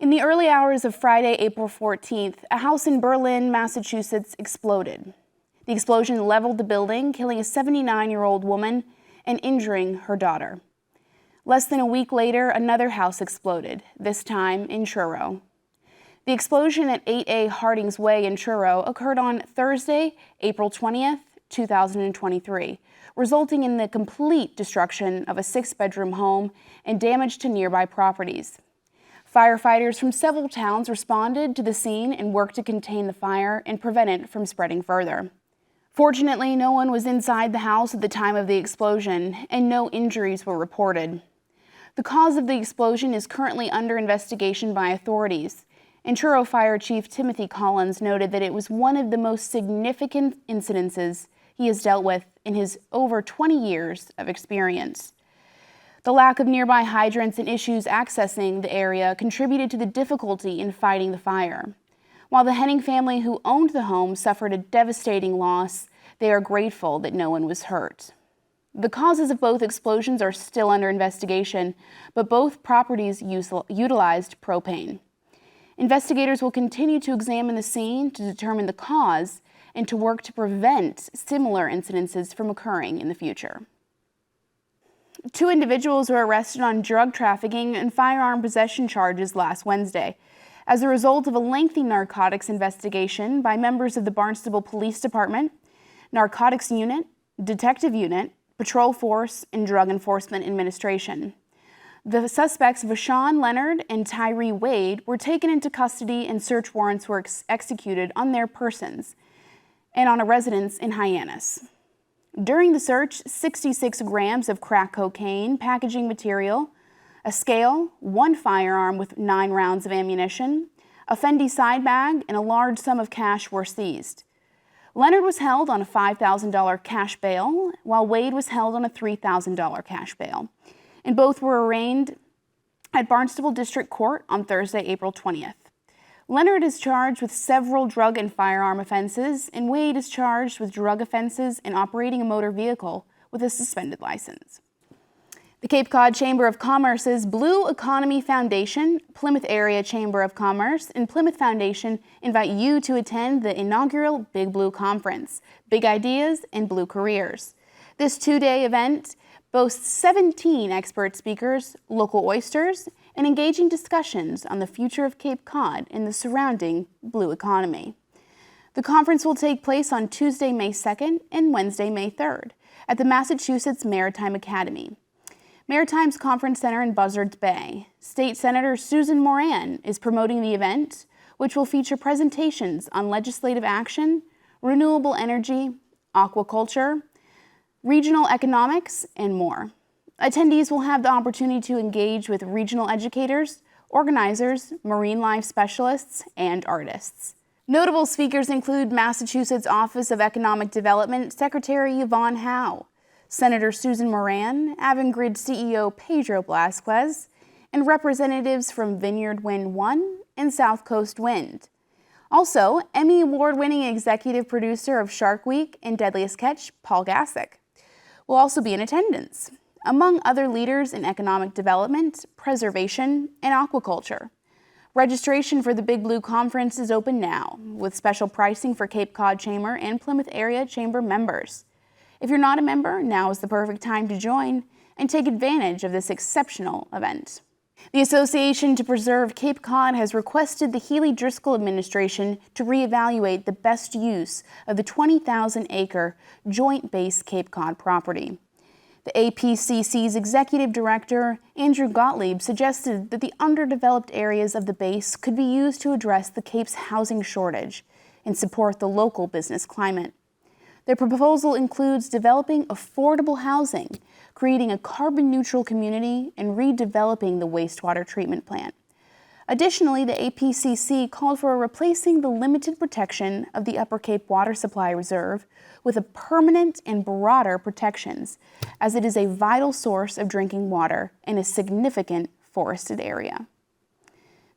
In the early hours of Friday, April 14th, a house in Berlin, Massachusetts exploded. The explosion leveled the building, killing a 79-year-old woman and injuring her daughter. Less than a week later, another house exploded, this time in Truro. The explosion at 8A Hardings Way in Truro occurred on Thursday, April 20th, 2023, resulting in the complete destruction of a 6-bedroom home and damage to nearby properties. Firefighters from several towns responded to the scene and worked to contain the fire and prevent it from spreading further. Fortunately, no one was inside the house at the time of the explosion, and no injuries were reported. The cause of the explosion is currently under investigation by authorities, and Truro Fire Chief Timothy Collins noted that it was one of the most significant incidences he has dealt with in his over 20 years of experience. The lack of nearby hydrants and issues accessing the area contributed to the difficulty in fighting the fire. While the Henning family who owned the home suffered a devastating loss, they are grateful that no one was hurt. The causes of both explosions are still under investigation, but both properties utilized propane. Investigators will continue to examine the scene to determine the cause and to work to prevent similar incidences from occurring in the future. 2 individuals were arrested on drug trafficking and firearm possession charges last Wednesday as a result of a lengthy narcotics investigation by members of the Barnstable Police Department, Narcotics Unit, Detective Unit, Patrol Force, and Drug Enforcement Administration. The suspects Vashon Leonard and Tyree Wade were taken into custody and search warrants were executed on their persons and on a residence in Hyannis. During the search, 66 grams of crack cocaine, packaging material, a scale, 1 firearm with 9 rounds of ammunition, a Fendi side bag, and a large sum of cash were seized. Leonard was held on a $5,000 cash bail, while Wade was held on a $3,000 cash bail, and both were arraigned at Barnstable District Court on Thursday, April 20th. Leonard is charged with several drug and firearm offenses, and Wade is charged with drug offenses and operating a motor vehicle with a suspended license. The Cape Cod Chamber of Commerce's Blue Economy Foundation, Plymouth Area Chamber of Commerce, and Plymouth Foundation invite you to attend the inaugural Big Blue Conference, Big Ideas and Blue Careers. This 2-day event boasts 17 expert speakers, local oysters, and engaging discussions on the future of Cape Cod and the surrounding blue economy. The conference will take place on Tuesday, May 2nd and Wednesday, May 3rd at the Massachusetts Maritime Academy, Maritime's Conference Center in Buzzards Bay. State Senator Susan Moran is promoting the event, which will feature presentations on legislative action, renewable energy, aquaculture, regional economics, and more. Attendees will have the opportunity to engage with regional educators, organizers, marine life specialists, and artists. Notable speakers include Massachusetts Office of Economic Development Secretary Yvonne Howe, Senator Susan Moran, Avangrid CEO Pedro Blasquez, and representatives from Vineyard Wind 1 and South Coast Wind. Also, Emmy Award-winning executive producer of Shark Week and Deadliest Catch, Paul Gassick, will also be in attendance, among other leaders in economic development, preservation, and aquaculture. Registration for the Big Blue Conference is open now, with special pricing for Cape Cod Chamber and Plymouth Area Chamber members. If you're not a member, now is the perfect time to join and take advantage of this exceptional event. The Association to Preserve Cape Cod has requested the Healy-Driscoll administration to reevaluate the best use of the 20,000-acre Joint Base Cape Cod property. The APCC's executive director, Andrew Gottlieb, suggested that the underdeveloped areas of the base could be used to address the Cape's housing shortage and support the local business climate. Their proposal includes developing affordable housing, creating a carbon-neutral community, and redeveloping the wastewater treatment plant. Additionally, the APCC called for replacing the limited protection of the Upper Cape Water Supply Reserve with a permanent and broader protections, as it is a vital source of drinking water in a significant forested area.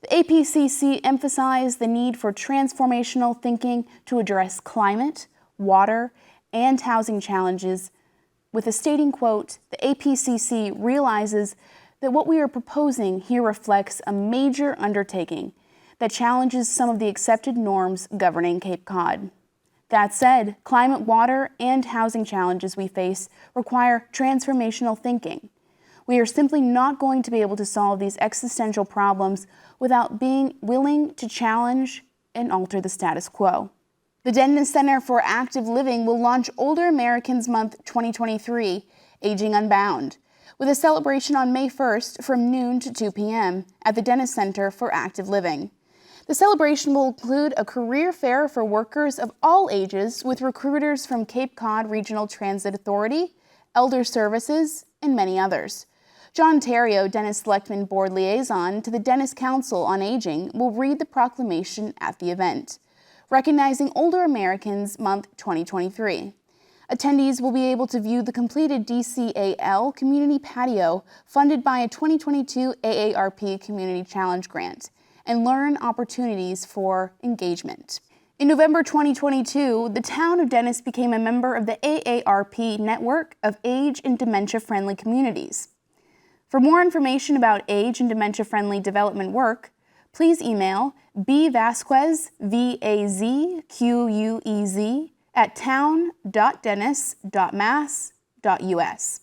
The APCC emphasized the need for transformational thinking to address climate, water, and housing challenges, with a stating quote, "The APCC realizes that what we are proposing here reflects a major undertaking that challenges some of the accepted norms governing Cape Cod. That said, climate, water, and housing challenges we face require transformational thinking. We are simply not going to be able to solve these existential problems without being willing to challenge and alter the status quo. The Dennis Center for Active Living will launch Older Americans Month 2023, Aging Unbound, with a celebration on May 1st from noon to 2 p.m. at the Dennis Center for Active Living. The celebration will include a career fair for workers of all ages with recruiters from Cape Cod Regional Transit Authority, Elder Services, and many others. John Terrio, Dennis Selectman Board Liaison to the Dennis Council on Aging, will read the proclamation at the event, recognizing Older Americans Month 2023. Attendees will be able to view the completed DCAL Community Patio funded by a 2022 AARP Community Challenge Grant and learn opportunities for engagement. In November 2022, the town of Dennis became a member of the AARP Network of Age and Dementia-Friendly Communities. For more information about age and dementia-friendly development work, please email bvasquez, VAZQUEZ, @town.dennis.mass.us.